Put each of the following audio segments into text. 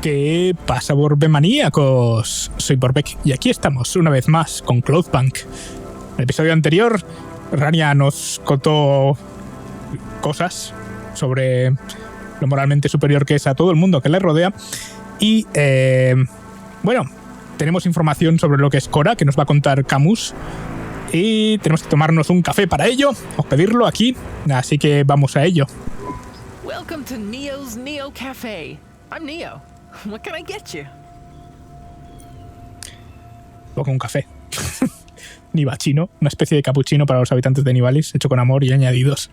¿Qué pasa, Borbemaníacos? Soy Borbek y aquí estamos una vez más con Cloudpunk. En el episodio anterior, Rania nos contó cosas sobre lo moralmente superior que es a todo el mundo que le rodea. Y, bueno, tenemos información sobre lo que es Cora, que nos va a contar Camus. Y tenemos que tomarnos un café para ello, o pedirlo aquí. Así que vamos a ello. Welcome to Neo's Neo Cafe. I'm Neo. What can I get you? Con un café. Nivachino, una especie de capuchino para los habitantes de Nivalis, hecho con amor y añadidos.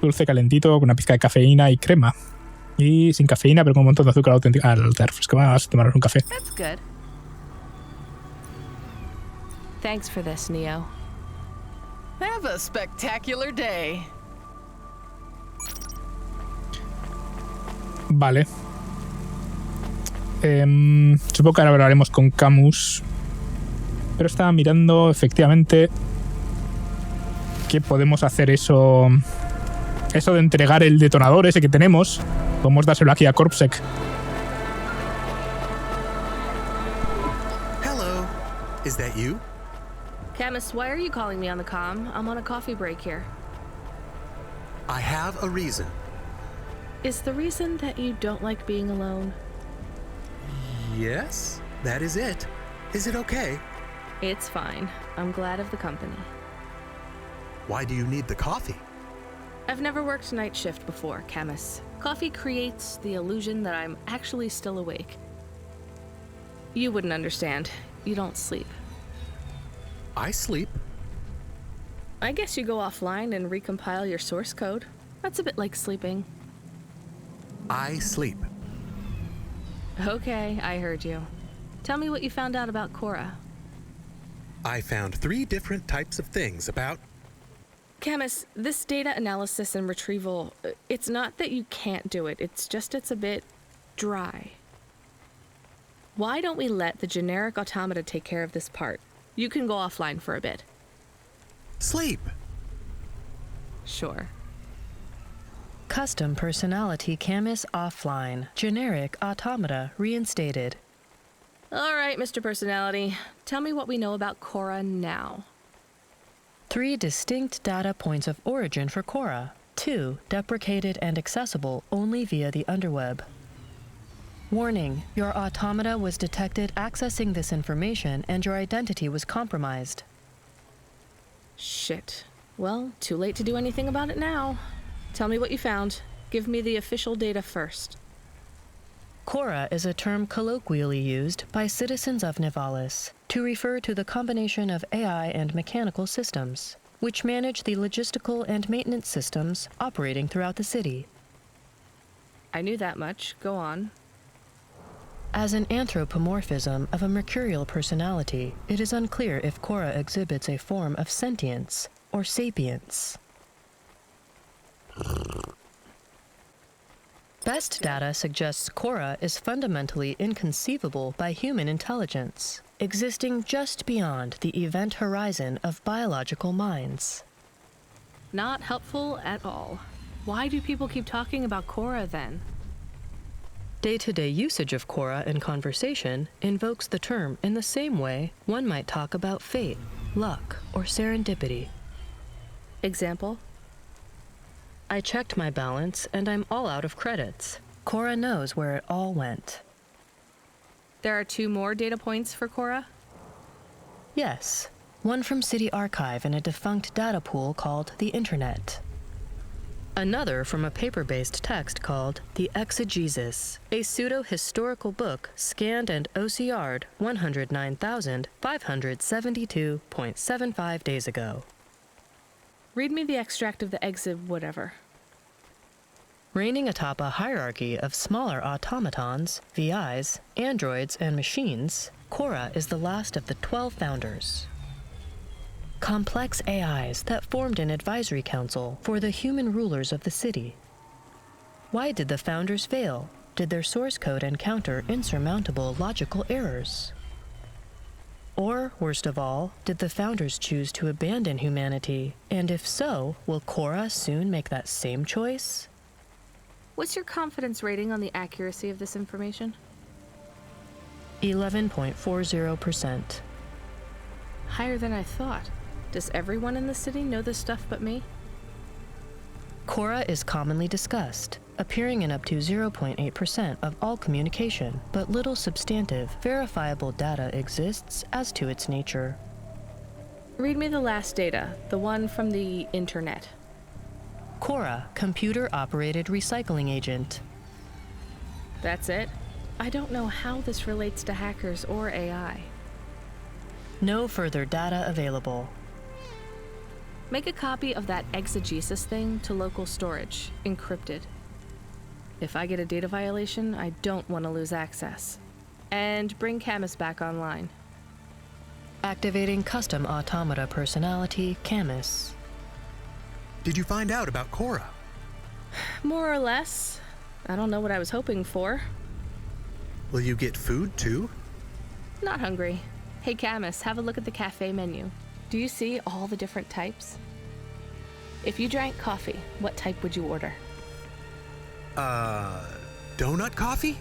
Dulce, calentito, con una pizca de cafeína y crema. Y sin cafeína, pero con un montón de azúcar auténtica. Al refresco, vamos a tomarnos un café. That's good. Thanks for this, Neo. Have a spectacular day. Vale. Supongo que ahora hablaremos con Camus. Pero estaba mirando efectivamente que podemos hacer eso de entregar el detonador ese que tenemos. Podemos dárselo aquí a Corpsec. Hello. Is that you? Camus, why are you calling me on the comm? I'm on a coffee break here. I have a reason. Is the reason that you don't like being alone? Yes, that is it. Is it okay? It's fine. I'm glad of the company. Why do you need the coffee? I've never worked night shift before, Camus. Coffee creates the illusion that I'm actually still awake. You wouldn't understand. You don't sleep. I sleep. I guess you go offline and recompile your source code. That's a bit like sleeping. I sleep. Okay, I heard you. Tell me what you found out about Cora. I found 3 different types of things about... Camus, this data analysis and retrieval, it's not that you can't do it, it's a bit dry. Why don't we let the generic automata take care of this part? You can go offline for a bit. Sleep. Sure. Custom personality Camus offline. Generic automata reinstated. All right, Mr. Personality. Tell me what we know about Cora now. 3 distinct data points of origin for Cora. 2 deprecated and accessible only via the underweb. Warning, your automata was detected accessing this information and your identity was compromised. Shit. Well, too late to do anything about it now. Tell me what you found. Give me the official data first. Cora is a term colloquially used by citizens of Nivalis to refer to the combination of AI and mechanical systems, which manage the logistical and maintenance systems operating throughout the city. I knew that much. Go on. As an anthropomorphism of a mercurial personality, it is unclear if Cora exhibits a form of sentience or sapience. Best data suggests Cora is fundamentally inconceivable by human intelligence, existing just beyond the event horizon of biological minds. Not helpful at all. Why do people keep talking about Cora then? Day-to-day usage of Cora in conversation invokes the term in the same way one might talk about fate, luck, or serendipity. Example? I checked my balance and I'm all out of credits. Cora knows where it all went. There are 2 more data points for Cora? Yes, one from City Archive in a defunct data pool called the Internet. Another from a paper-based text called The Exegesis, a pseudo-historical book scanned and OCR'd 109,572.75 days ago. Read me the extract of the exib whatever. Reigning atop a hierarchy of smaller automatons, VIs, androids, and machines, Cora is the last of the 12 founders. Complex AIs that formed an advisory council for the human rulers of the city. Why did the founders fail? Did their source code encounter insurmountable logical errors? Or, worst of all, did the founders choose to abandon humanity? And if so, will Cora soon make that same choice? What's your confidence rating on the accuracy of this information? 11.40%. Higher than I thought. Does everyone in the city know this stuff but me? Cora is commonly discussed, appearing in up to 0.8% of all communication, but little substantive, verifiable data exists as to its nature. Read me the last data, the one from the internet. Cora, computer-operated recycling agent. That's it? I don't know how this relates to hackers or AI. No further data available. Make a copy of that exegesis thing to local storage, encrypted. If I get a data violation, I don't want to lose access. And bring Camus back online. Activating custom automata personality, Camus. Did you find out about Cora? More or less. I don't know what I was hoping for. Will you get food too? Not hungry. Hey Camus, have a look at the cafe menu. Do you see all the different types? If you drank coffee, what type would you order? Donut coffee?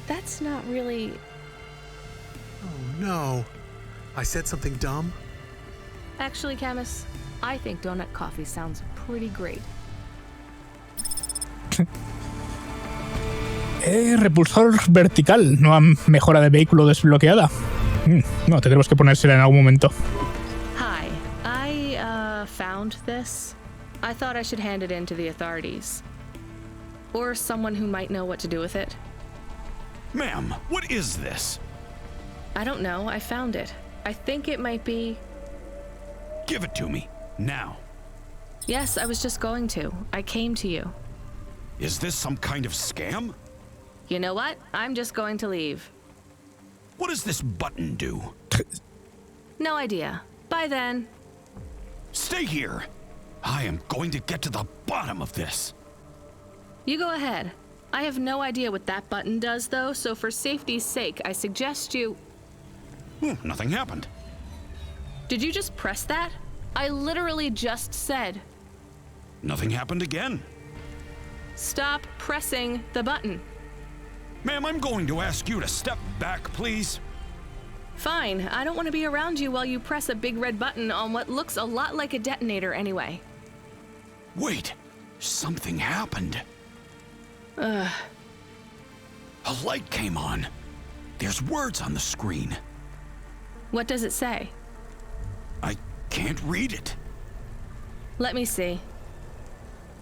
That's not really... Oh no. I said something dumb? Actually, Camus, I think donut coffee sounds pretty great. Repulsor vertical, nueva mejora de vehículo desbloqueada. No, tendremos que ponérsela en algún momento. Hi, I found this. I thought I should hand it in to the authorities. Or someone who might know what to do with it. Ma'am, what is this? I don't know, I found it. I think it might be... Give it to me, now. Yes, I was just going to. I came to you. Is this some kind of scam? You know what? I'm just going to leave. What does this button do? No idea. Bye then. Stay here. I am going to get to the bottom of this. You go ahead. I have no idea what that button does though, so for safety's sake, I suggest you... Nothing happened. Did you just press that? I literally just said... Nothing happened again. Stop pressing the button. Ma'am, I'm going to ask you to step back, please. Fine, I don't want to be around you while you press a big red button on what looks a lot like a detonator anyway. Wait, something happened. A light came on. There's words on the screen. What does it say? I can't read it. Let me see.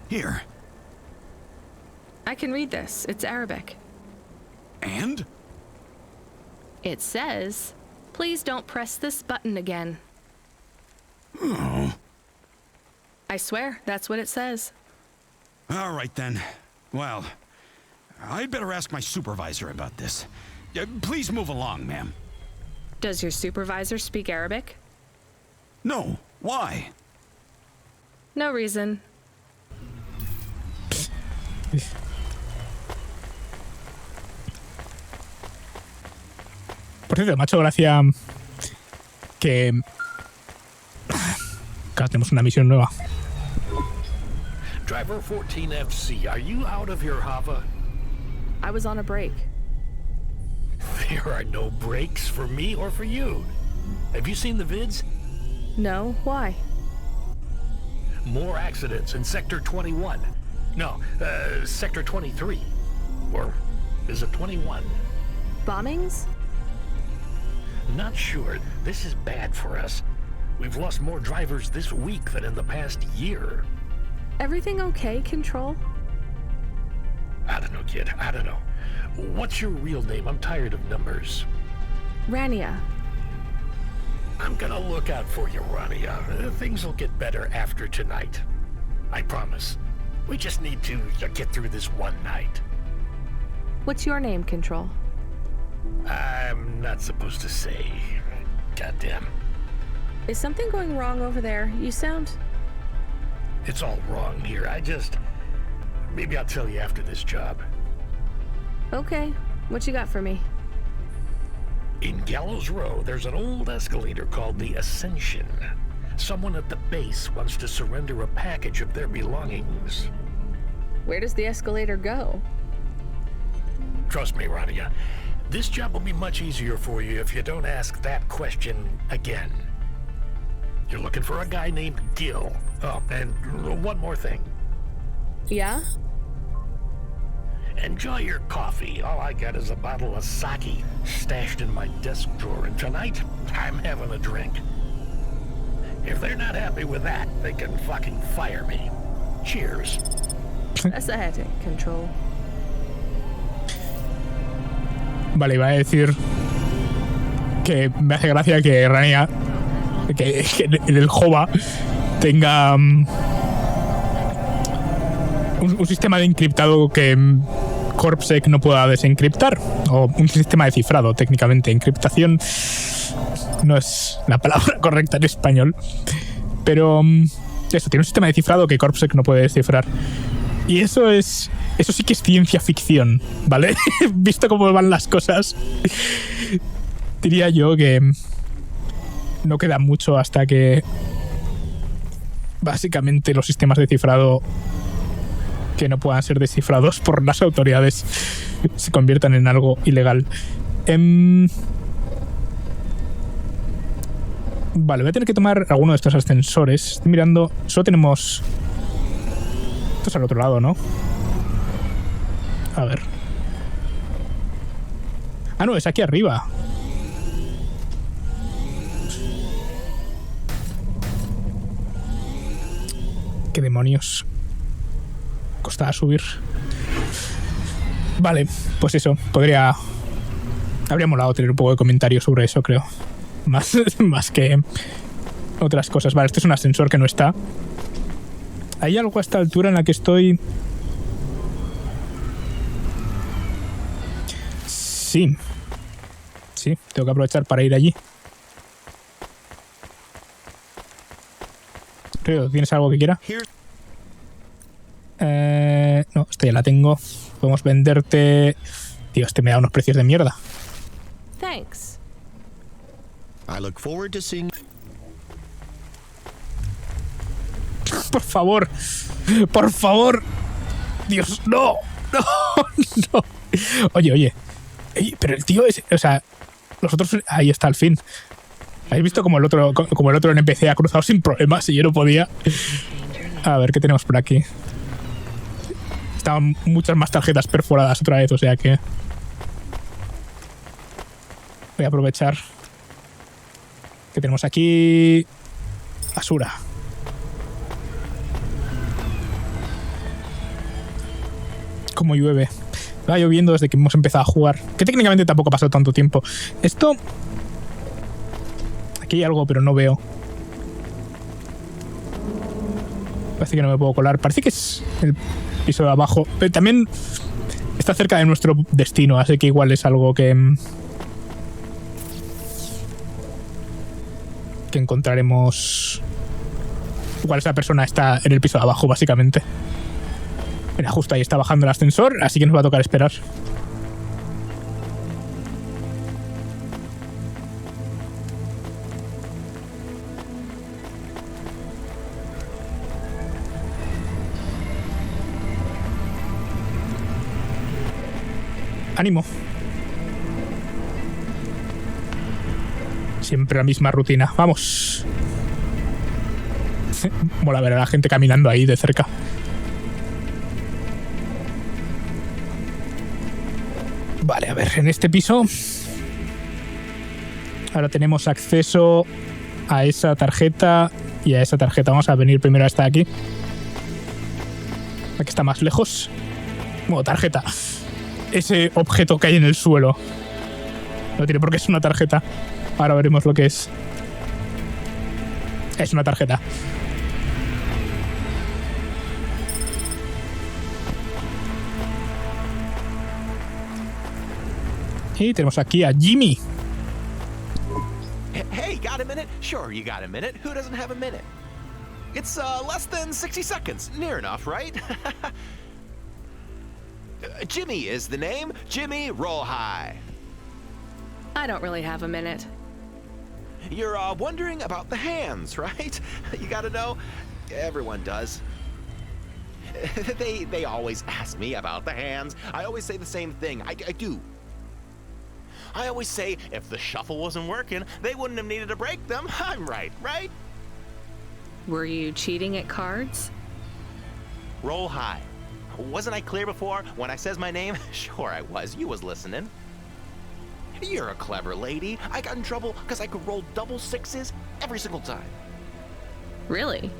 Here. I can read this. It's Arabic. And? It says, please don't press this button again. Oh. I swear, that's what it says. All right then. Well, I'd better ask my supervisor about this. Please move along, ma'am. Does your supervisor speak Arabic? No. Why? No reason. Por cierto, me ha hecho gracia que... Claro, tenemos una misión nueva. Driver 14FC, are you out of your Hava? I was on a break. There are no breaks for me or for you. Have you seen the vids? No, why? More accidents in Sector 21. No, Sector 23. Or is it 21? Bombings? Not sure. This is bad for us. We've lost more drivers this week than in the past year. Everything okay, Control? I don't know, kid. I don't know. What's your real name? I'm tired of numbers. Rania. I'm gonna look out for you, Rania. Things will get better after tonight. I promise. We just need to get through this one night. What's your name, Control? I'm not supposed to say. Goddamn. Is something going wrong over there? You sound... It's all wrong here. Maybe I'll tell you after this job. Okay. What you got for me? In Gallows Row, there's an old escalator called the Ascension. Someone at the base wants to surrender a package of their belongings. Where does the escalator go? Trust me, Rania. This job will be much easier for you if you don't ask that question again. You're looking for a guy named Gil. Oh, and one more thing. Yeah? Enjoy your coffee. All I got is a bottle of sake stashed in my desk drawer, and tonight I'm having a drink. If they're not happy with that, they can fucking fire me. Cheers. That's a headache, Control. Vale, iba a decir que me hace gracia que Rania, que en el Jova tenga un sistema de encriptado que Corpsec no pueda desencriptar, o un sistema de cifrado, técnicamente. Encriptación no es la palabra correcta en español, pero eso, tiene un sistema de cifrado que Corpsec no puede descifrar. Y eso sí que es ciencia ficción, ¿vale? Visto cómo van las cosas, diría yo que no queda mucho hasta que básicamente los sistemas de cifrado que no puedan ser descifrados por las autoridades se conviertan en algo ilegal. Vale, voy a tener que tomar alguno de estos ascensores. Estoy mirando, solo tenemos... Esto es al otro lado, ¿no? A ver. Ah, no, es aquí arriba. ¿Qué demonios? Costaba subir. Vale, pues eso. Habría molado tener un poco de comentario sobre eso, creo. Más que otras cosas. Vale, este es un ascensor que no está. ¿Hay algo a esta altura en la que estoy? Sí. Sí, tengo que aprovechar para ir allí. Creo, ¿tienes algo que quiera? No, esta ya la tengo. Podemos venderte... Tío, este me da unos precios de mierda. Thanks. I look forward to seeing... Por favor. Por favor. Dios, no. No, no. Oye. Ey, pero el tío es... O sea, los otros... Ahí está, al fin. ¿Habéis visto como el otro NPC ha cruzado sin problemas y yo no podía? A ver, ¿qué tenemos por aquí? Estaban muchas más tarjetas perforadas otra vez, o sea que... Voy a aprovechar que tenemos aquí... Basura. Como llueve. Va lloviendo desde que hemos empezado a jugar. Que técnicamente tampoco ha pasado tanto tiempo. Esto... Aquí hay algo, pero no veo. Parece que no me puedo colar. Parece que es el piso de abajo. Pero también está cerca de nuestro destino, así que igual es algo que encontraremos. Igual esa persona está en el piso de abajo, básicamente. Mira, justo ahí está bajando el ascensor, así que nos va a tocar esperar. Ánimo. Siempre la misma rutina. Vamos. Mola ver a la gente caminando ahí de cerca. Vale, a ver, en este piso ahora tenemos acceso a esa tarjeta y a esa tarjeta. Vamos a venir primero a esta de aquí. La que está más lejos. Bueno, tarjeta. Ese objeto que hay en el suelo. No tiene por qué ser una tarjeta. Ahora veremos lo que es. Es una tarjeta. Y tenemos aquí a Jimmy. Hey, got a minute? Sure, you got a minute. Who doesn't have a minute? It's less than 60 seconds. Near enough, right? Jimmy is the name. Jimmy, roll high. I don't really have a minute. You're wondering about the hands, right? You gotta know, everyone does. They always ask me about the hands. I always say the same thing. I do. I always say if the shuffle wasn't working, they wouldn't have needed to break them. I'm right? Were you cheating at cards? Roll high. Wasn't I clear before when I says my name? Sure I was. You was listening. You're a clever lady. I got in trouble because I could roll double sixes every single time. Really?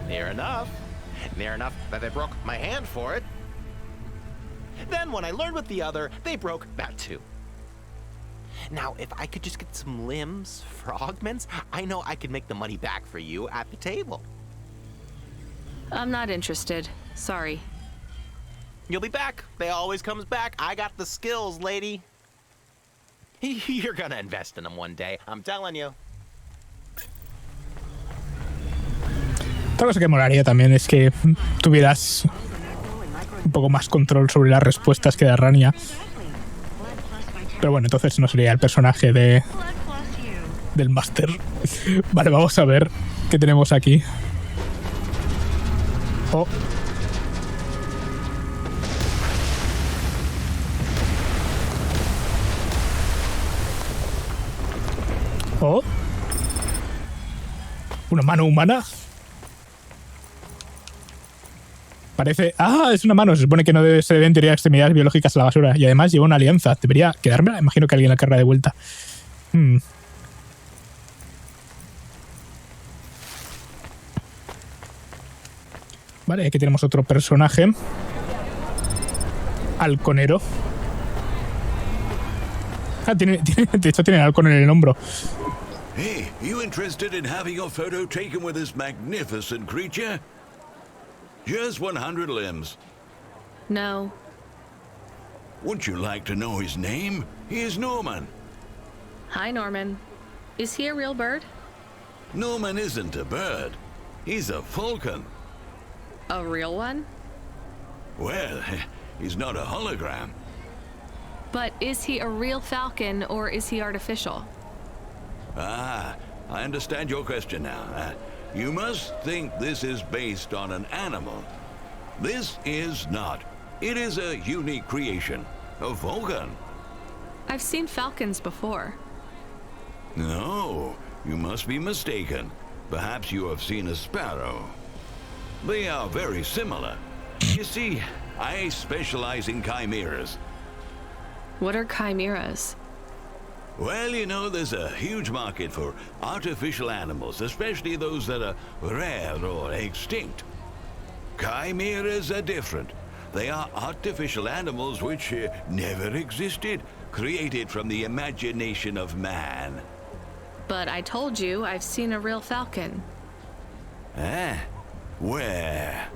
Near enough. Near enough that they broke my hand for it. Then when I learned with the other, they broke that too. Now, if I could just get some limbs for augments, I know I could make the money back for you at the table. I'm not interested. Sorry. You'll be back. They always comes back. I got the skills, lady. You're gonna invest in them one day, I'm telling you. Otra cosa que molaría también es que tuvieras un poco más control sobre las respuestas que da Rania. Pero bueno, entonces no sería el personaje del máster. Vale, vamos a ver qué tenemos aquí. Oh. Oh. Una mano humana. Parece... Ah, es una mano. Se supone que no se deben tirar extremidades biológicas a la basura. Y además lleva una alianza. Debería quedármela. Imagino que alguien la querrá de vuelta. Vale, aquí tenemos otro personaje. Halconero. Ah, de hecho tiene halcón en el hombro. Hey, you interested in having your photo taken with this magnificent creature? Just 100 limbs. No. Wouldn't you like to know his name? He is Norman. Hi, Norman. Is he a real bird? Norman isn't a bird. He's a falcon. A real one? Well, he's not a hologram. But is he a real falcon or is he artificial? Ah, I understand your question now. You must think this is based on an animal. This is not. It is a unique creation. A falcon. I've seen falcons before. No, you must be mistaken. Perhaps you have seen a sparrow. They are very similar. You see, I specialize in chimeras. What are chimeras? Well, you know, there's a huge market for artificial animals, especially those that are rare or extinct. Chimeras are different. They are artificial animals which never existed, created from the imagination of man. But I told you I've seen a real falcon. Eh? Where?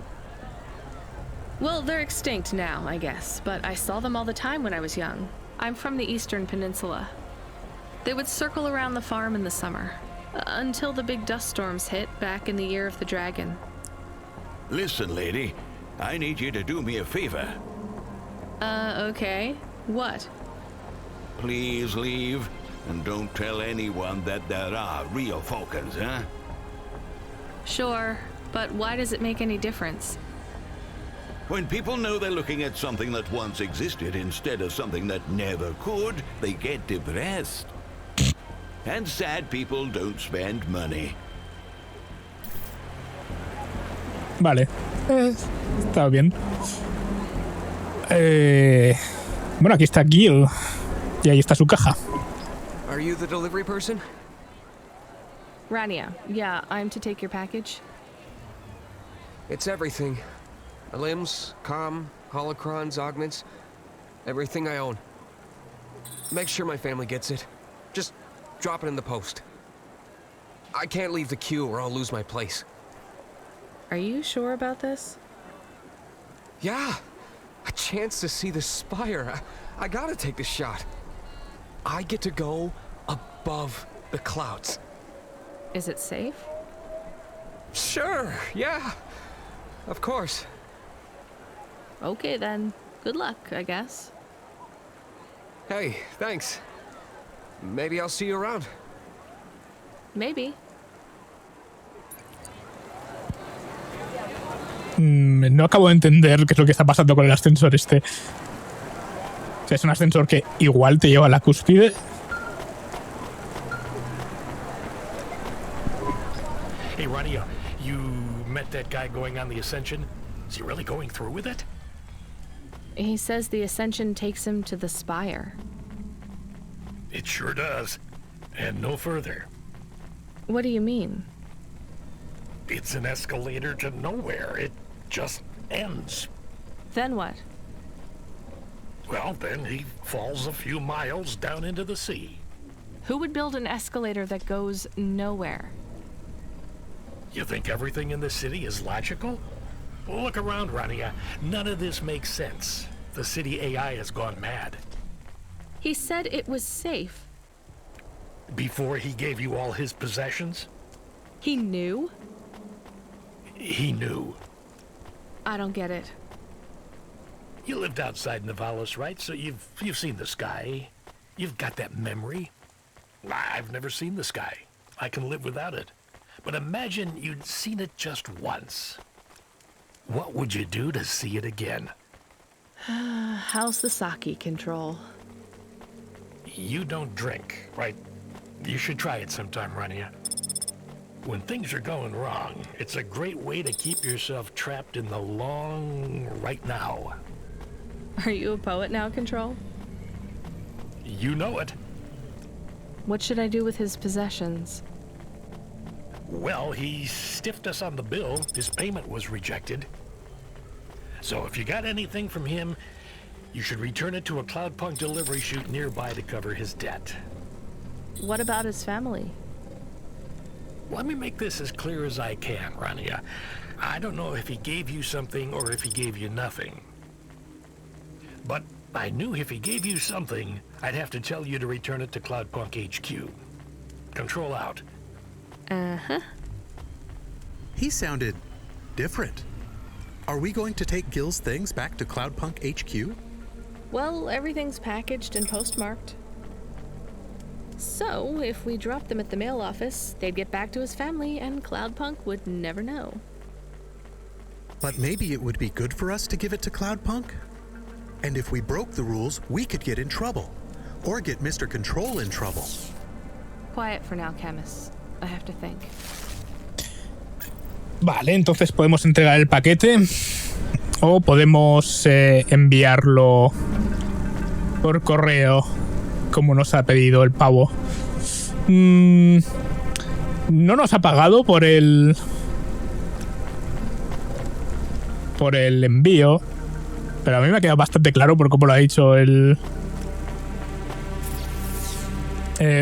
Well, they're extinct now, I guess, but I saw them all the time when I was young. I'm from the Eastern Peninsula. They would circle around the farm in the summer, until the big dust storms hit back in the year of the dragon. Listen, lady, I need you to do me a favor. Okay. What? Please leave, and don't tell anyone that there are real falcons, huh? Sure, but why does it make any difference? When people know they're looking at something that once existed instead of something that never could, they get depressed. And sad people don't spend money. Vale. Está bien. Bueno, aquí está Gil. Y ahí está su caja. Are you the delivery person? Rania, yeah, I'm to take your package. It's everything. Limbs, holocrons, augments. Everything I own. Make sure my family gets it. Just drop it in the post. I can't leave the queue or I'll lose my place. Are you sure about this? Yeah. A chance to see the spire. I gotta take the shot. I get to go above the clouds. Is it safe? Sure, yeah. Of course. Okay then. Good luck, I guess. Hey, thanks. Maybe I'll see you around. Maybe. No acabo de entender qué es lo que está pasando con el ascensor este. O sea, es un ascensor que igual te lleva a la cúspide. Hey, Ronnie, you met that guy going on the Ascension? Is he really going through with it? He says the Ascension takes him to the Spire. It sure does. And no further. What do you mean? It's an escalator to nowhere. It just ends. Then what? Well, then he falls a few miles down into the sea. Who would build an escalator that goes nowhere? You think everything in the city is logical? Well, look around, Rania. None of this makes sense. The city AI has gone mad. He said it was safe. Before he gave you all his possessions? He knew? He knew. I don't get it. You lived outside Nivalis, right? So you've seen the sky. You've got that memory. I've never seen the sky. I can live without it. But imagine you'd seen it just once. What would you do to see it again? How's the sake control? You don't drink, right? You should try it sometime, Rania. When things are going wrong, it's a great way to keep yourself trapped in the long right now. Are you a poet now, Control? You know it. What should I do with his possessions? Well, he stiffed us on the bill. His payment was rejected. So if you got anything from him, you should return it to a Cloudpunk delivery chute nearby to cover his debt. What about his family? Let me make this as clear as I can, Rania. I don't know if he gave you something or if he gave you nothing. But I knew if he gave you something, I'd have to tell you to return it to Cloudpunk HQ. Control out. Uh-huh. He sounded different. Are we going to take Gil's things back to Cloudpunk HQ? Well, everything's packaged and postmarked. So, if we dropped them at the mail office, they'd get back to his family and Cloudpunk would never know. But maybe it would be good for us to give it to Cloudpunk? And if we broke the rules, we could get in trouble. Or get Mr. Control in trouble. Quiet for now, Camus. I have to think. Vale, entonces podemos entregar el paquete o podemos enviarlo por correo, como nos ha pedido el pavo. No nos ha pagado por el envío, pero a mí me ha quedado bastante claro por cómo lo ha dicho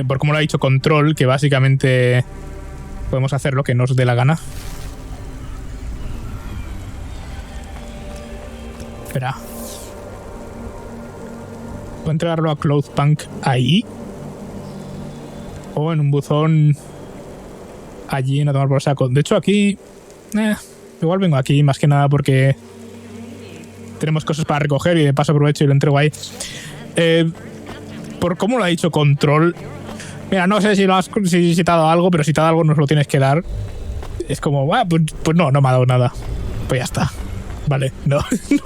por cómo lo ha dicho Control, que básicamente podemos hacer lo que nos dé la gana. Espera. ¿Puedo entregarlo a Cloudpunk ahí? O en un buzón allí en a tomar por saco. De hecho, aquí... igual vengo aquí más que nada porque tenemos cosas para recoger y de paso aprovecho y lo entrego ahí. Por cómo lo ha dicho Control... Mira, no sé si lo has citado algo, pero si te ha dado algo nos lo tienes que dar. Es como, pues no me ha dado nada. Pues ya está. Vale, no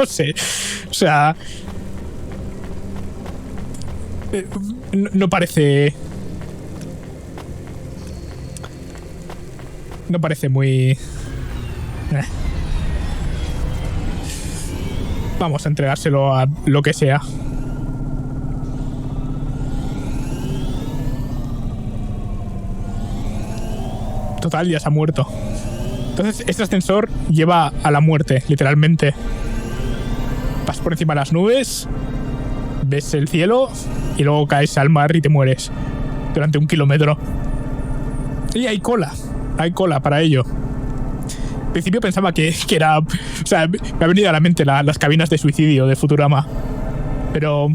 sé. O sea... No parece... No parece muy... Vamos a entregárselo a lo que sea. Total, ya se ha muerto. Entonces, este ascensor lleva a la muerte, literalmente. Vas por encima de las nubes, ves el cielo y luego caes al mar y te mueres durante 1 kilómetro. Y hay cola para ello. Al principio pensaba que era... O sea, me ha venido a la mente las cabinas de suicidio de Futurama. Pero...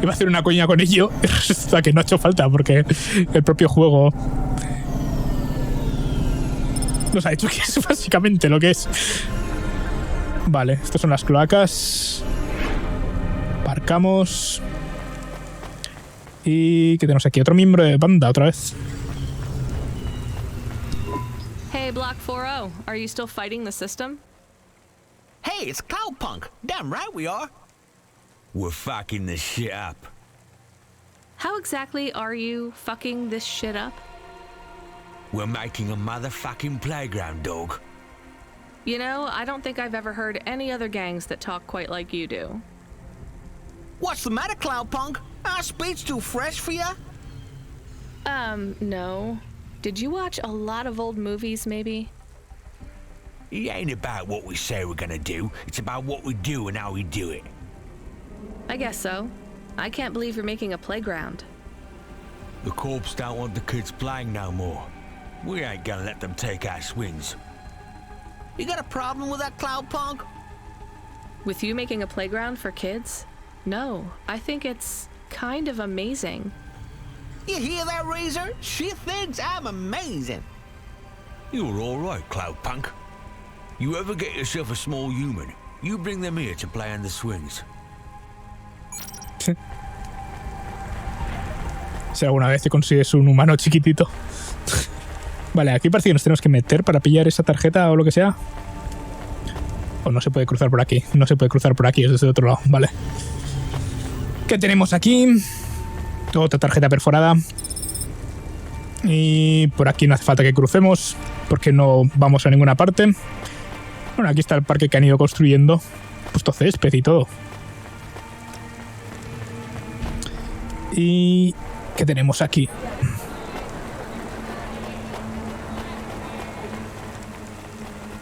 iba a hacer una coña con ello y resulta que no ha hecho falta porque el propio juego nos ha dicho que es básicamente lo que es. Vale, estas son las cloacas. Aparcamos. Y ¿qué tenemos aquí? Otro miembro de banda otra vez. Hey, Block 4-0. Are you still fighting the system? Hey, it's Cloudpunk. Damn right we are. We're fucking this shit up. How exactly are you fucking this shit up? We're making a motherfucking playground, dog. You know, I don't think I've ever heard any other gangs that talk quite like you do. What's the matter, Cloudpunk? Our speed's too fresh for ya? No. Did you watch a lot of old movies, maybe? It ain't about what we say we're gonna do. It's about what we do and how we do it. I guess so. I can't believe you're making a playground. The corps don't want the kids playing no more. We ain't gonna let them take our swings. You got a problem with that, Cloudpunk? With you making a playground for kids? No, I think it's kind of amazing. You hear that, Razor? She thinks I'm amazing. You're all right, Cloudpunk. You ever get yourself a small human, you bring them here to play on the swings. Si alguna vez te consigues un humano chiquitito. Vale, aquí parece que nos tenemos que meter para pillar esa tarjeta o lo que sea. O no se puede cruzar por aquí. No se puede cruzar por aquí, es desde el otro lado. Vale. ¿Qué tenemos aquí? Otra tarjeta perforada. Y por aquí no hace falta que crucemos, porque no vamos a ninguna parte. Bueno, aquí está el parque que han ido construyendo. Puesto césped y todo. ¿Y qué tenemos aquí?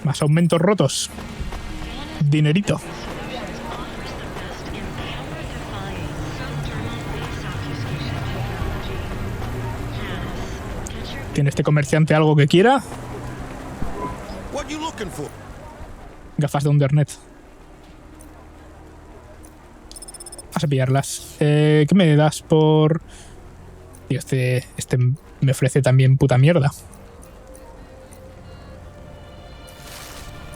Más aumentos rotos. Dinerito. ¿Tiene este comerciante algo que quiera? Gafas de Undernet. Vas a pillarlas. ¿Qué me das por...? Tío, este me ofrece también puta mierda.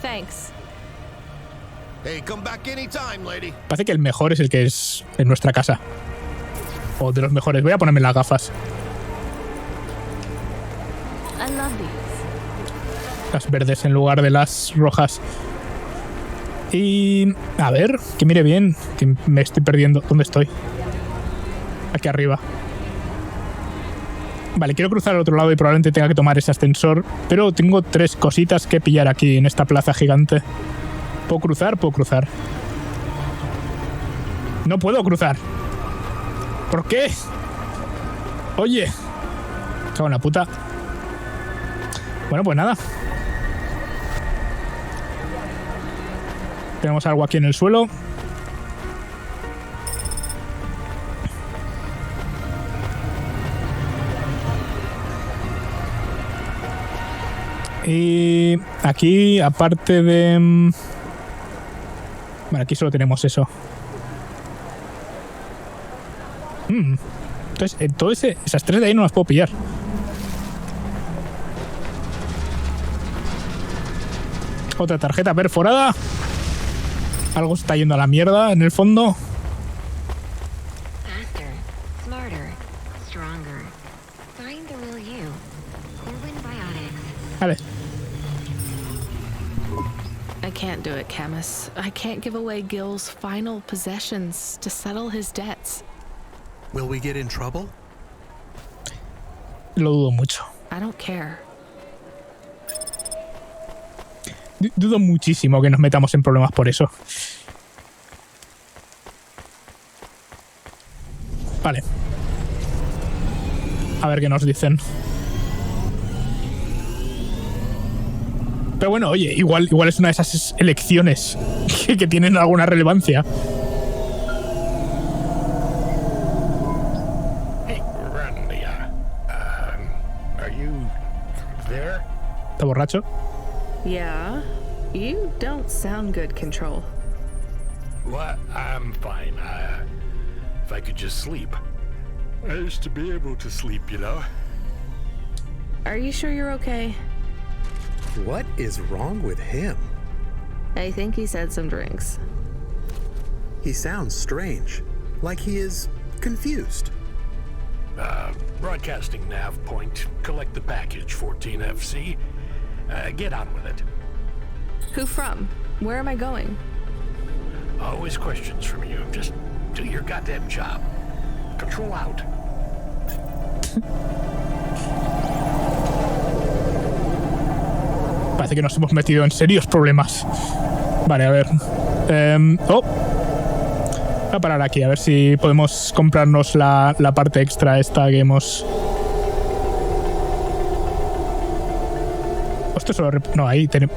Thanks. Hey, come back anytime, lady. Parece que el mejor es el que es en nuestra casa. O de los mejores. Voy a ponerme las gafas. I love these. Las verdes en lugar de las rojas. Y... a ver, que mire bien. Que me estoy perdiendo. ¿Dónde estoy? Aquí arriba. Vale, quiero cruzar al otro lado y probablemente tenga que tomar ese ascensor. Pero tengo 3 cositas que pillar aquí en esta plaza gigante. ¿Puedo cruzar? Puedo cruzar. No puedo cruzar. ¿Por qué? Oye. Cago en la puta. Bueno, pues nada. Tenemos algo aquí en el suelo. Y aquí, aparte de... Vale, aquí solo tenemos eso. Entonces, esas 3 de ahí no las puedo pillar. Otra tarjeta perforada. Algo se está yendo a la mierda en el fondo. Faster, smarter, stronger. Find the real you. Corwin Biotics. Vale. I can't do it, Camus. I can't give away Gil's final possessions to settle his debts. Will we get in trouble? Lo dudo mucho. I don't care. Dudo muchísimo que nos metamos en problemas por eso. Vale. A ver qué nos dicen. Pero bueno, oye, igual es una de esas elecciones que tienen alguna relevancia. Hey, Randy, are you there? ¿Está borracho? Yeah, you don't sound good, Control. Well, I'm fine. If I could just sleep. I used to be able to sleep, you know. Are you sure you're okay? What is wrong with him? I think he's had some drinks. He sounds strange, like he is confused. Broadcasting nav point. Collect the package, 14FC. Get on with it. Who from? Where am I going? Always questions from you. Just do your goddamn job. Control out. Parece que nos hemos metido en serios problemas. Vale, a ver. Voy a parar aquí, a ver si podemos comprarnos la parte extra esta que hemos... Esto solo... No, ahí tenemos...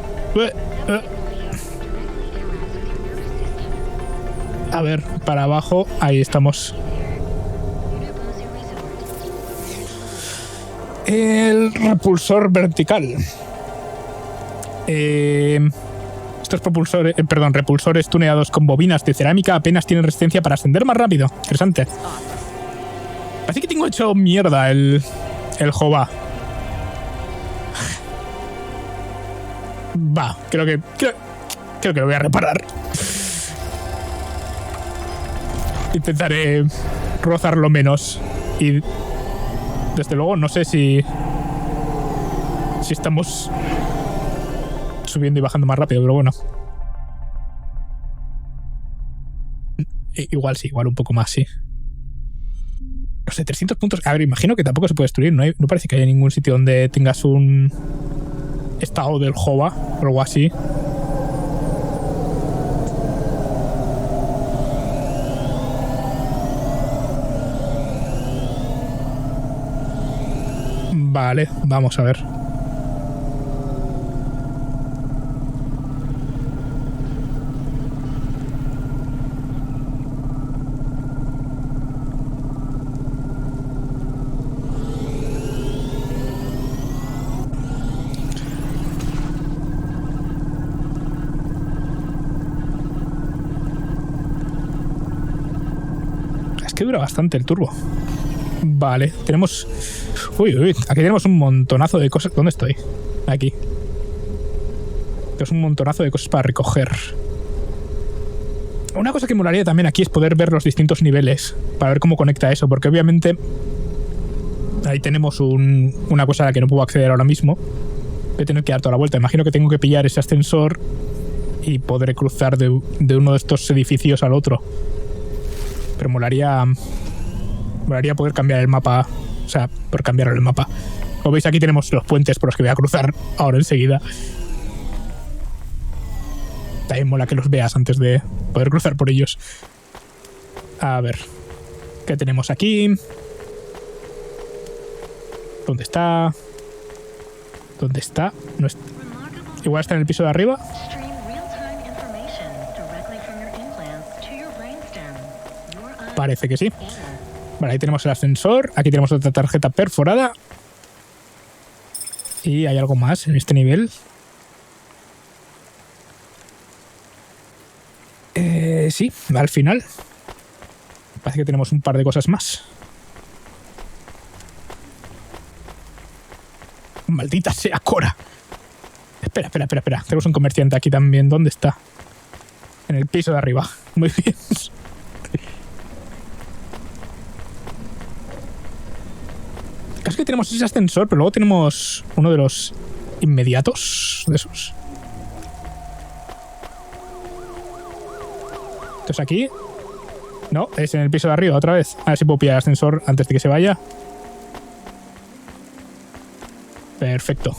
A ver, para abajo. Ahí estamos. El repulsor vertical. Estos repulsores tuneados con bobinas de cerámica apenas tienen resistencia para ascender más rápido. Interesante. Parece que tengo hecho mierda el Jova. Va, creo que lo voy a reparar. Intentaré rozarlo menos. Y desde luego no sé si estamos subiendo y bajando más rápido, pero bueno. Igual sí, igual un poco más, sí. No sé, 300 puntos. A ver, imagino que tampoco se puede destruir. No parece que haya ningún sitio donde tengas un estado del Jova o algo así. Vale, vamos a ver. Es que dura bastante el turbo. Vale, tenemos... Uy, aquí tenemos un montonazo de cosas. ¿Dónde estoy? Aquí. Tenemos un montonazo de cosas para recoger. Una cosa que molaría también aquí es poder ver los distintos niveles, para ver cómo conecta eso, porque obviamente ahí tenemos una cosa a la que no puedo acceder ahora mismo. Voy a tener que dar toda la vuelta. Imagino que tengo que pillar ese ascensor y podré cruzar de uno de estos edificios al otro. Pero molaría poder cambiar el mapa. O sea, por cambiar el mapa. Como veis, aquí tenemos los puentes por los que voy a cruzar ahora enseguida. También mola que los veas antes de poder cruzar por ellos. A ver. ¿Qué tenemos aquí? ¿Dónde está? ¿Dónde está? No está. Igual está en el piso de arriba. Parece que sí. Vale, ahí tenemos el ascensor. Aquí tenemos otra tarjeta perforada. Y hay algo más en este nivel. Sí, al final. Parece que tenemos un par de cosas más. Maldita sea Cora. Espera. Tenemos un comerciante aquí también. ¿Dónde está? En el piso de arriba. Muy bien. Casi que tenemos ese ascensor, pero luego tenemos uno de los inmediatos de esos. Entonces aquí... No, es en el piso de arriba otra vez. A ver si puedo pillar el ascensor antes de que se vaya. Perfecto.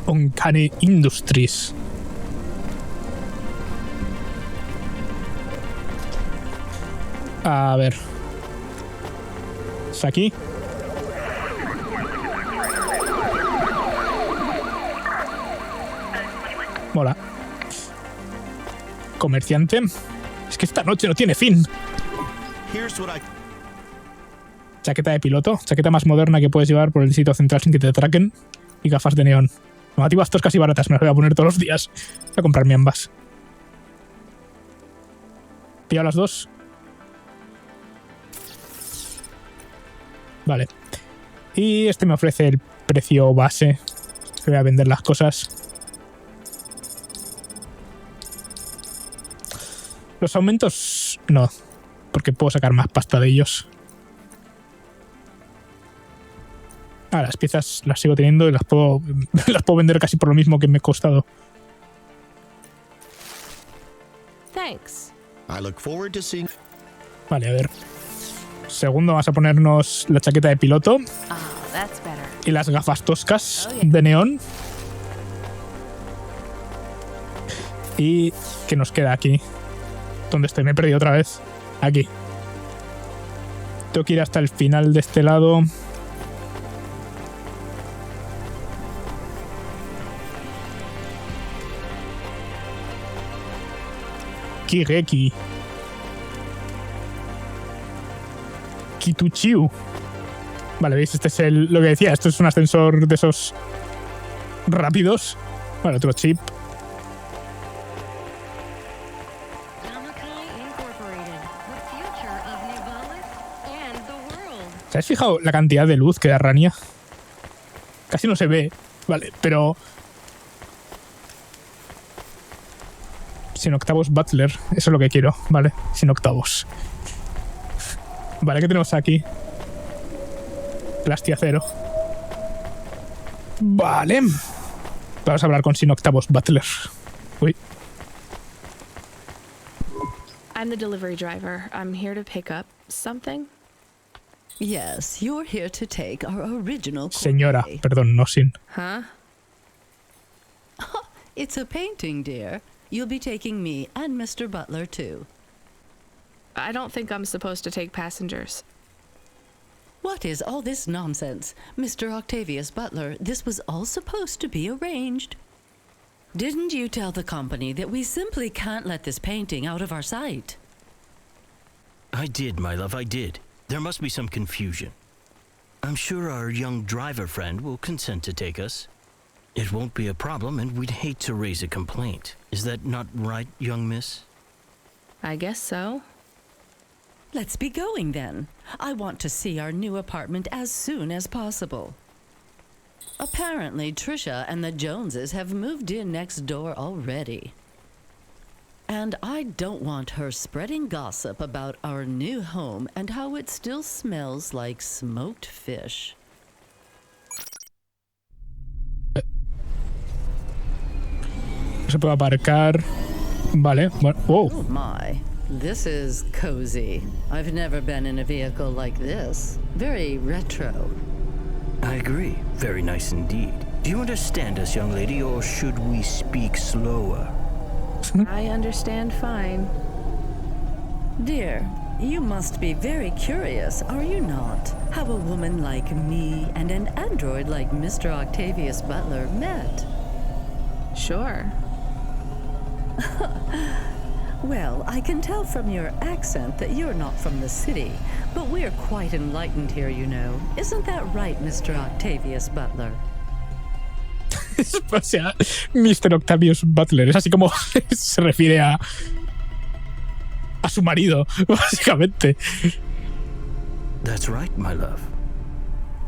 Uncanny Industries. A ver. ¿Es aquí? Mola. Comerciante. Es que esta noche no tiene fin. Chaqueta de piloto. Chaqueta más moderna que puedes llevar por el sitio central sin que te atraquen. Y gafas de neón. Normativas toscas y baratas. Me las voy a poner todos los días. Voy a comprarme ambas. ¿Pillo las dos? Vale. Y este me ofrece el precio base. Que voy a vender las cosas. Los aumentos... No. Porque puedo sacar más pasta de ellos. Las piezas las sigo teniendo y las puedo vender casi por lo mismo que me he costado. Thanks. I look forward to seeing... Vale, a ver. Segundo, vamos a ponernos la chaqueta de piloto That's better. y las gafas toscas de neón. ¿Y qué nos queda aquí? ¿Dónde estoy? Me he perdido otra vez. Aquí. Tengo que ir hasta el final de este lado. Kireki. Kituchiu. Vale, ¿veis? Este es lo que decía. Esto es un ascensor de esos rápidos. Vale, otro chip. ¿Te has fijado la cantidad de luz que da Rania? Casi no se ve. Vale, pero... Sin octavos Butler. Eso es lo que quiero. Vale, sin octavos. Vale, ¿qué tenemos aquí? Plastiacero. Vale. Vamos a hablar con sin octavos Butler. Uy. I'm the delivery driver. I'm here to pick up something. Yes, you're here to take our original Señora, perdón, no sin. Huh? It's a painting, dear. You'll be taking me and Mr. Butler, too. I don't think I'm supposed to take passengers. What is all this nonsense? Mr. Octavius Butler, this was all supposed to be arranged. Didn't you tell the company that we simply can't let this painting out of our sight? I did, my love, I did. There must be some confusion. I'm sure our young driver friend will consent to take us. It won't be a problem, and we'd hate to raise a complaint. Is that not right, young miss? I guess so. Let's be going then. I want to see our new apartment as soon as possible. Apparently, Trisha and the Joneses have moved in next door already. And I don't want her spreading gossip about our new home and how it still smells like smoked fish. Se puede aparcar. Vale, bueno. Wow. Oh my. This is cozy. I've never been in a vehicle like this. Very retro. I agree. Very nice indeed. Do you understand us, young lady, or should we speak slower? I understand fine. Dear, you must be very curious, are you not? How a woman like me and an android like Mr. Octavius Butler met. Sure. Well, I can tell from your accent that you're not from the city, but we're quite enlightened here, you know. Isn't that right, Mr. Octavius Butler? O sea, Mr. Octavius Butler. Es así como se refiere a su marido, básicamente. That's right, my love.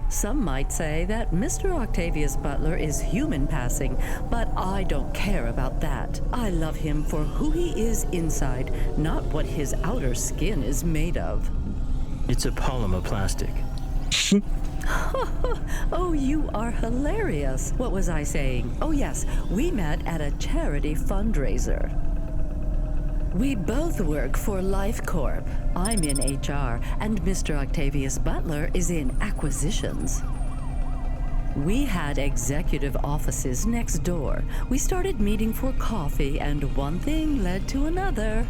Some might say that Mr. Octavius Butler is human passing, but I don't care about that. I love him for who he is inside, not what his outer skin is made of. It's a polymer plastic. Oh, you are hilarious. What was I saying? Oh, yes, we met at a charity fundraiser. We both work for Life Corp. I'm in HR, and Mr. Octavius Butler is in acquisitions. We had executive offices next door. We started meeting for coffee, and one thing led to another.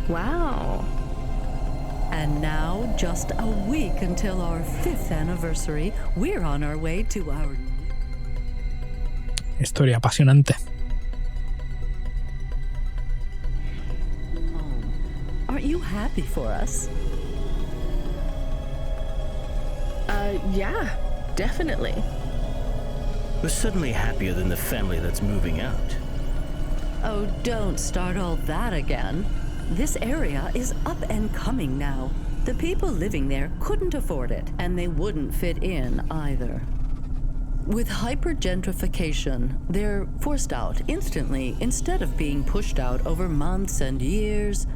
Wow. And now, just a week until our 5th anniversary, we're on our way to our... Historia apasionante. Aren't you happy for us? Yeah, definitely. We're suddenly happier than the family that's moving out. Oh, don't start all that again. This area is up and coming now. The people living there couldn't afford it, and they wouldn't fit in either. With hypergentrification, they're forced out instantly instead of being pushed out over months and years.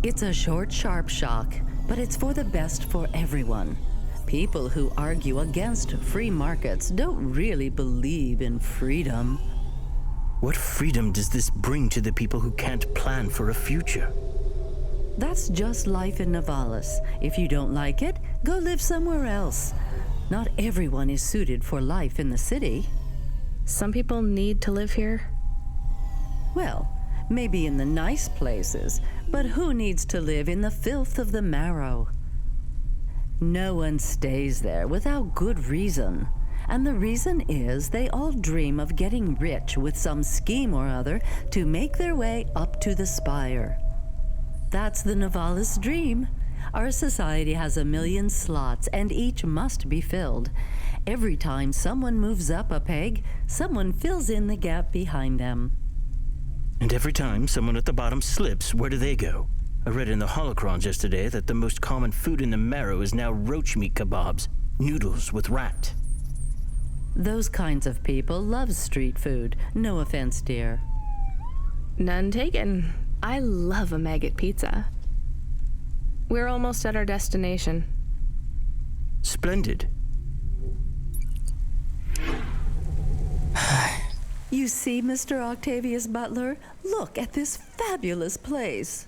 It's a short, sharp shock, but it's for the best for everyone. People who argue against free markets don't really believe in freedom. What freedom does this bring to the people who can't plan for a future? That's just life in Novalis. If you don't like it, go live somewhere else. Not everyone is suited for life in the city. Some people need to live here. Well, maybe in the nice places, but who needs to live in the filth of the marrow? No one stays there without good reason. And the reason is they all dream of getting rich with some scheme or other to make their way up to the spire. That's the Novalis dream. Our society has 1 million slots, and each must be filled. Every time someone moves up a peg, someone fills in the gap behind them. And every time someone at the bottom slips, where do they go? I read in the holocrons yesterday that the most common food in the marrow is now roach meat kebabs, noodles with rat. Those kinds of people love street food. No offense, dear. None taken. I love a maggot pizza. We're almost at our destination. Splendid. You see, Mr. Octavius Butler? Look at this fabulous place.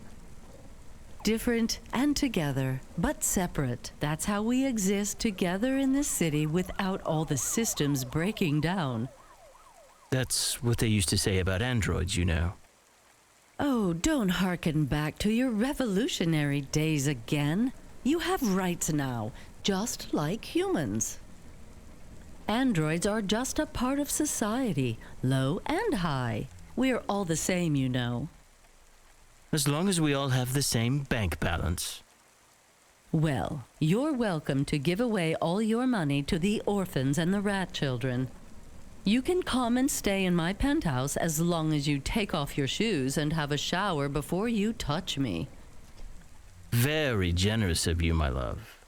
Different and together, but separate. That's how we exist together in this city without all the systems breaking down. That's what they used to say about androids, you know. Oh, don't hearken back to your revolutionary days again. You have rights now, just like humans. Androids are just a part of society, low and high. We're all the same, you know. As long as we all have the same bank balance. Well, you're welcome to give away all your money to the orphans and the rat children. You can come and stay in my penthouse as long as you take off your shoes and have a shower before you touch me. Very generous of you, my love.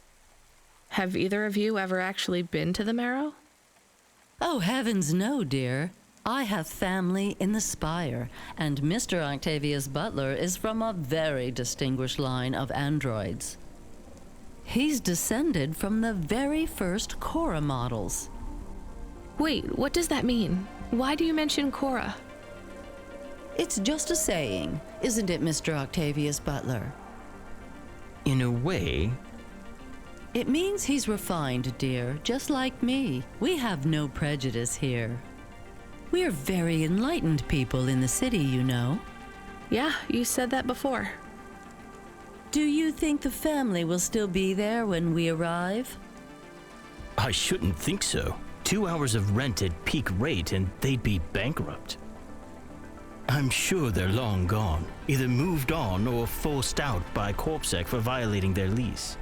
Have either of you ever actually been to the Marrow? Oh, heavens no, dear. I have family in the Spire, and Mr. Octavius Butler is from a very distinguished line of androids. He's descended from the very first Cora models. Wait, what does that mean? Why do you mention Cora? It's just a saying, isn't it, Mr. Octavius Butler? In a way. It means he's refined, dear, just like me. We have no prejudice here. We're very enlightened people in the city, you know. Yeah, you said that before. Do you think the family will still be there when we arrive? I shouldn't think so. 2 hours of rent at peak rate and they'd be bankrupt. I'm sure they're long gone, either moved on or forced out by Corpsec for violating their lease.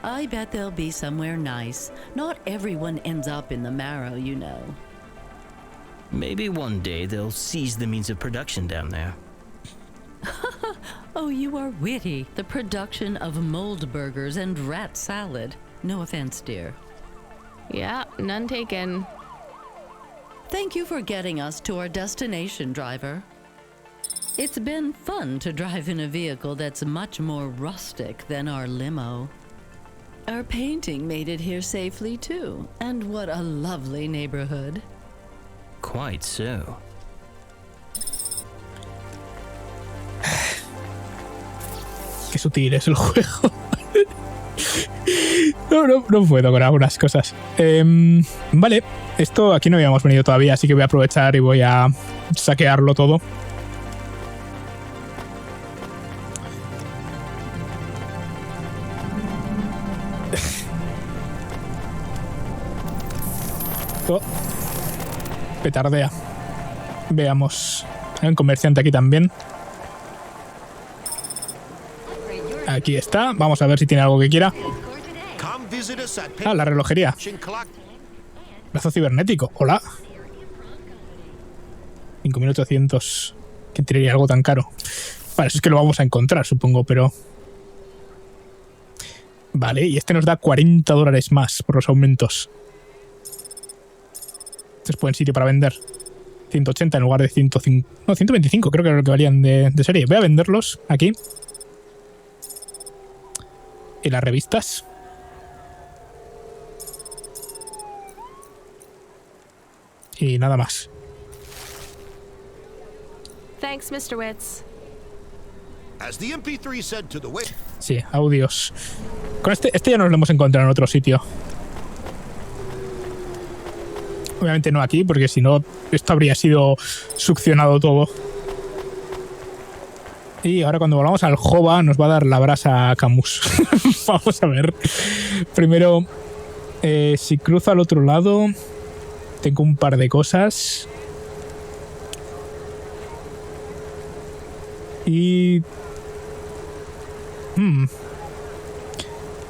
I bet they'll be somewhere nice. Not everyone ends up in the Marrow, you know. Maybe one day they'll seize the means of production down there. Oh, you are witty. The production of mold burgers and rat salad. No offense, dear. Yeah, none taken. Thank you for getting us to our destination, driver. It's been fun to drive in a vehicle that's much more rustic than our limo. Our painting made it here safely, too. And what a lovely neighborhood. Quite so. Qué sutil es el juego. No puedo con algunas cosas. Vale, esto aquí no habíamos venido todavía, así que voy a aprovechar y voy a saquearlo todo. Oh, petardea. Veamos. Hay un comerciante aquí también. Aquí está. Vamos a ver si tiene algo que quiera. Ah, la relojería. Brazo cibernético. Hola. 5.800. ¿Quién tiraría algo tan caro? Vale, eso es que lo vamos a encontrar, supongo, pero... Vale, y este nos da $40 más por los aumentos. Este es buen sitio para vender. 180 en lugar de 105. No, 125 creo que era lo que valían de serie. Voy a venderlos aquí. Y las revistas. Y nada más. Thanks, Mr. Witz. As the MP3 said to the witch. Sí, audios. Con este ya nos lo hemos encontrado en otro sitio. Obviamente no aquí, porque si no, esto habría sido succionado todo. Y ahora cuando volvamos al Jova nos va a dar la brasa a Camus. Vamos a ver. Primero, si cruzo al otro lado, tengo un par de cosas. Y...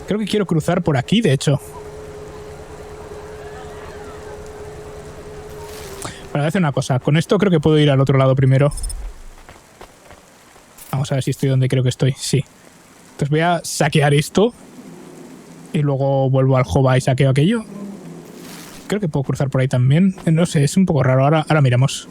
creo que quiero cruzar por aquí, de hecho. Voy a hacer una cosa. Con esto creo que puedo ir al otro lado primero. Vamos a ver si estoy donde creo que estoy. Sí. Entonces voy a saquear esto. Y luego vuelvo al Jova y saqueo aquello. Creo que puedo cruzar por ahí también. No sé, es un poco raro. Ahora miramos.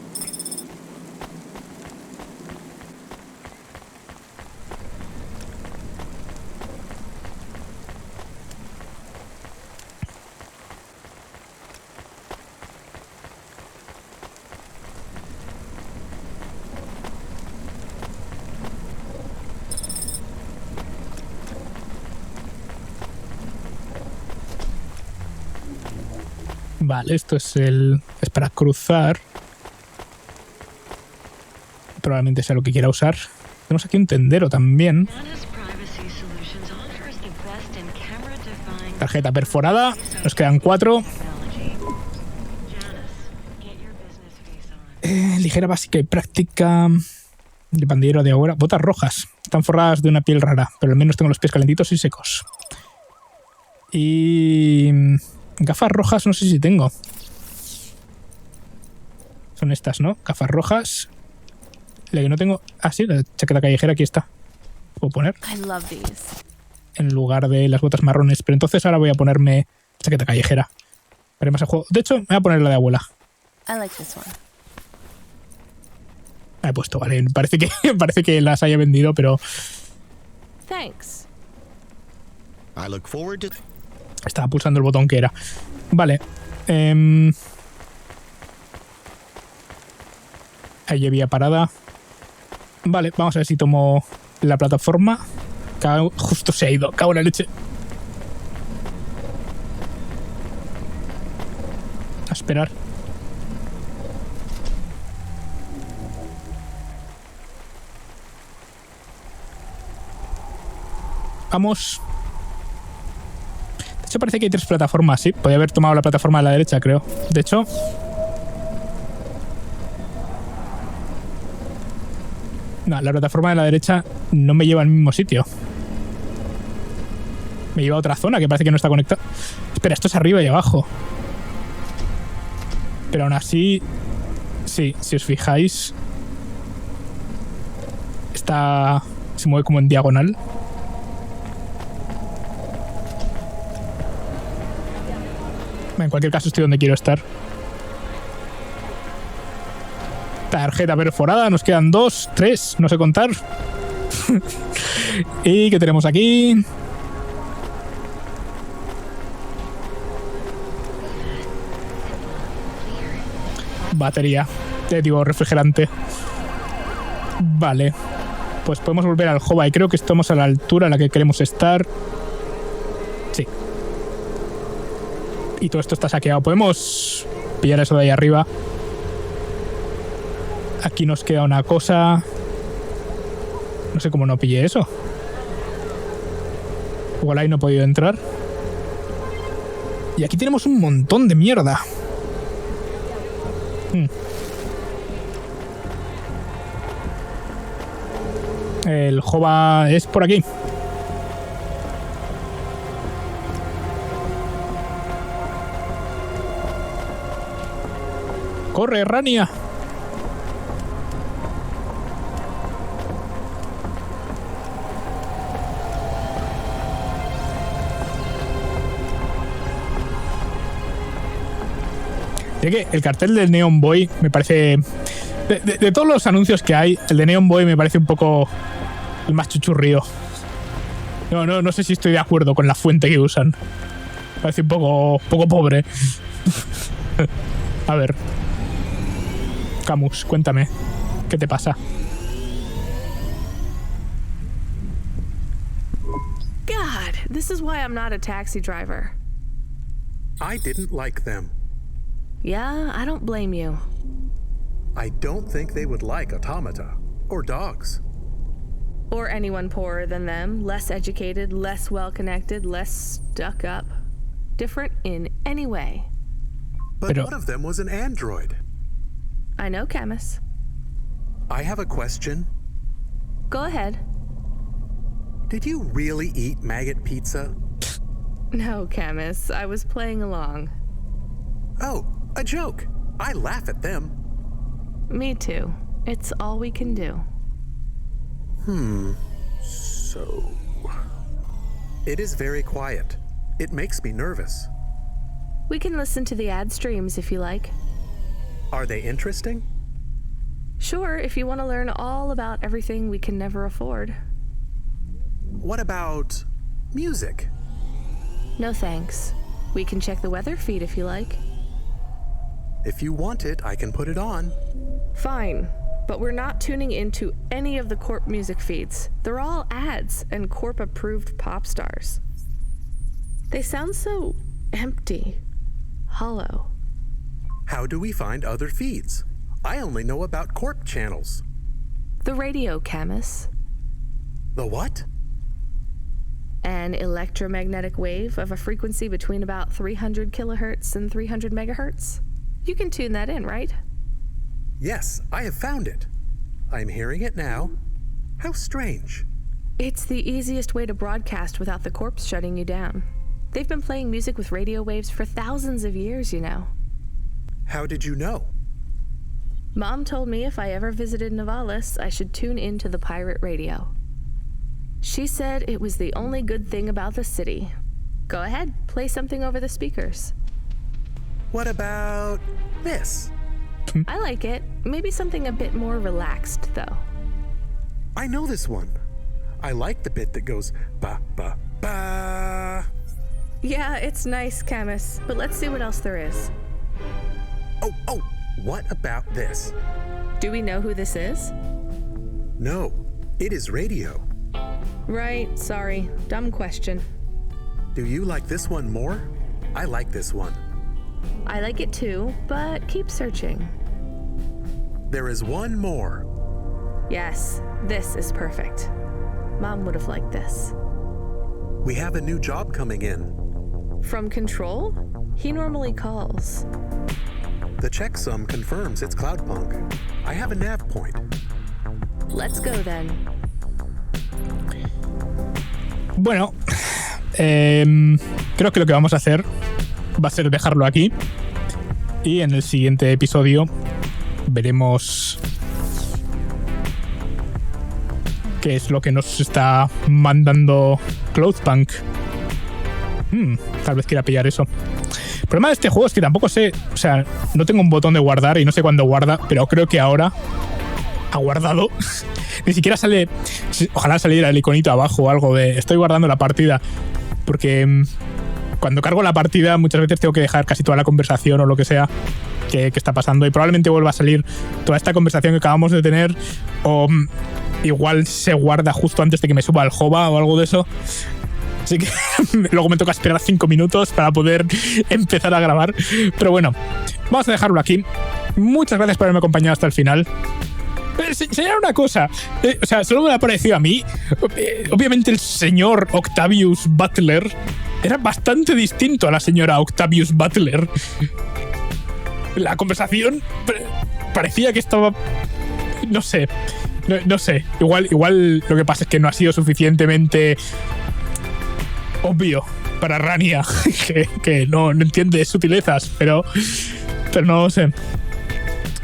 Vale, esto es para cruzar. Probablemente sea lo que quiera usar. Tenemos aquí un tendero también. Tarjeta perforada. Nos quedan 4. Ligera, básica y práctica. De pandillero de obra. Botas rojas. Están forradas de una piel rara, pero al menos tengo los pies calentitos y secos. Y... gafas rojas no sé si tengo. Son estas, ¿no? Gafas rojas. La que no tengo... Ah, sí, la chaqueta callejera aquí está. ¿Puedo poner? En lugar de las botas marrones. Pero entonces ahora voy a ponerme chaqueta callejera. Haré más a juego. De hecho, me voy a poner la de abuela. La he puesto, vale. Parece que las haya vendido, pero... Thanks. I look forward to... Estaba pulsando el botón que era. Vale. Ahí había parada. Vale, vamos a ver si tomo la plataforma. Justo se ha ido. Cago en la leche. A esperar. Vamos. De hecho parece que hay 3 plataformas, sí. Podría haber tomado la plataforma de la derecha, creo. De hecho... no, la plataforma de la derecha no me lleva al mismo sitio. Me lleva a otra zona que parece que no está conectada. Espera, esto es arriba y abajo. Pero aún así... sí, si os fijáis... está... se mueve como en diagonal. En cualquier caso estoy donde quiero estar. Tarjeta perforada, nos quedan 2, 3, no sé contar. ¿Y qué tenemos aquí? Batería. Digo, refrigerante. Vale. Pues podemos volver al Jova y creo que estamos a la altura a la que queremos estar. Sí. Y todo esto está saqueado. Podemos pillar eso de ahí arriba. Aquí nos queda una cosa. No sé cómo no pillé eso. Igual ahí no he podido entrar. Y aquí tenemos un montón de mierda. El Jova es por aquí. ¡Corre, Rania! Que el cartel del Neon Boy me parece... De todos los anuncios que hay, el de Neon Boy me parece un poco el más chuchurrío. No sé si estoy de acuerdo con la fuente que usan. Parece un poco pobre. A ver. Camus, cuéntame. ¿Qué te pasa? God, this is why I'm not a taxi driver. I didn't like them. Yeah, I don't blame you. I don't think they would like automata or dogs. Or anyone poorer than them, less educated, less well-connected, less stuck up. Different in any way. But one of them was an android. I know, Camus. I have a question. Go ahead. Did you really eat maggot pizza? No, Camus. I was playing along. Oh, a joke. I laugh at them. Me too. It's all we can do. So... It is very quiet. It makes me nervous. We can listen to the ad streams if you like. Are they interesting? Sure, if you want to learn all about everything we can never afford. What about music? No thanks. We can check the weather feed if you like. If you want it, I can put it on. Fine, but we're not tuning into any of the Corp music feeds. They're all ads and Corp-approved pop stars. They sound so empty, hollow. How do we find other feeds? I only know about Corp channels. The radio, Camus. The what? An electromagnetic wave of a frequency between about 300 kilohertz and 300 megahertz. You can tune that in, right? Yes, I have found it. I'm hearing it now. How strange. It's the easiest way to broadcast without the Corps shutting you down. They've been playing music with radio waves for thousands of years, you know. How did you know? Mom told me if I ever visited Novalis, I should tune into the pirate radio. She said it was the only good thing about the city. Go ahead, play something over the speakers. What about this? I like it. Maybe something a bit more relaxed, though. I know this one. I like the bit that goes ba ba ba. Yeah, it's nice, Camus, but let's see what else there is. Oh, what about this? Do we know who this is? No, it is radio. Right, sorry. Dumb question. Do you like this one more? I like this one. I like it too, but keep searching. There is one more. Yes, this is perfect. Mom would have liked this. We have a new job coming in. From Control? He normally calls. The checksum confirms it's Cloudpunk. I have a nav point. Let's go then. Bueno, creo que lo que vamos a hacer va a ser dejarlo aquí. Y en el siguiente episodio veremos qué es lo que nos está mandando Cloudpunk. Tal vez quiera pillar eso. El problema de este juego es que tampoco sé, o sea, no tengo un botón de guardar y no sé cuándo guarda, pero creo que ahora ha guardado. Ni siquiera sale, ojalá saliera el iconito abajo o algo de estoy guardando la partida, porque cuando cargo la partida muchas veces tengo que dejar casi toda la conversación o lo que sea que está pasando y probablemente vuelva a salir toda esta conversación que acabamos de tener, o igual se guarda justo antes de que me suba al Jova o algo de eso. Así que luego me toca esperar 5 minutos para poder empezar a grabar. Pero bueno, vamos a dejarlo aquí. Muchas gracias por haberme acompañado hasta el final. Señala una cosa, o sea, solo me ha parecido a mí. Obviamente el señor Octavius Butler era bastante distinto a la señora Octavius Butler. La conversación parecía que estaba... No sé. Igual lo que pasa es que no ha sido suficientemente obvio para Rania, que no entiende sutilezas, pero no sé.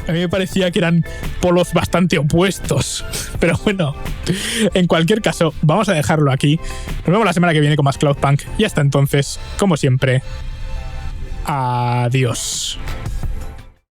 A mí me parecía que eran polos bastante opuestos. Pero bueno, en cualquier caso, vamos a dejarlo aquí. Nos vemos la semana que viene con más Cloudpunk. Y hasta entonces, como siempre, adiós.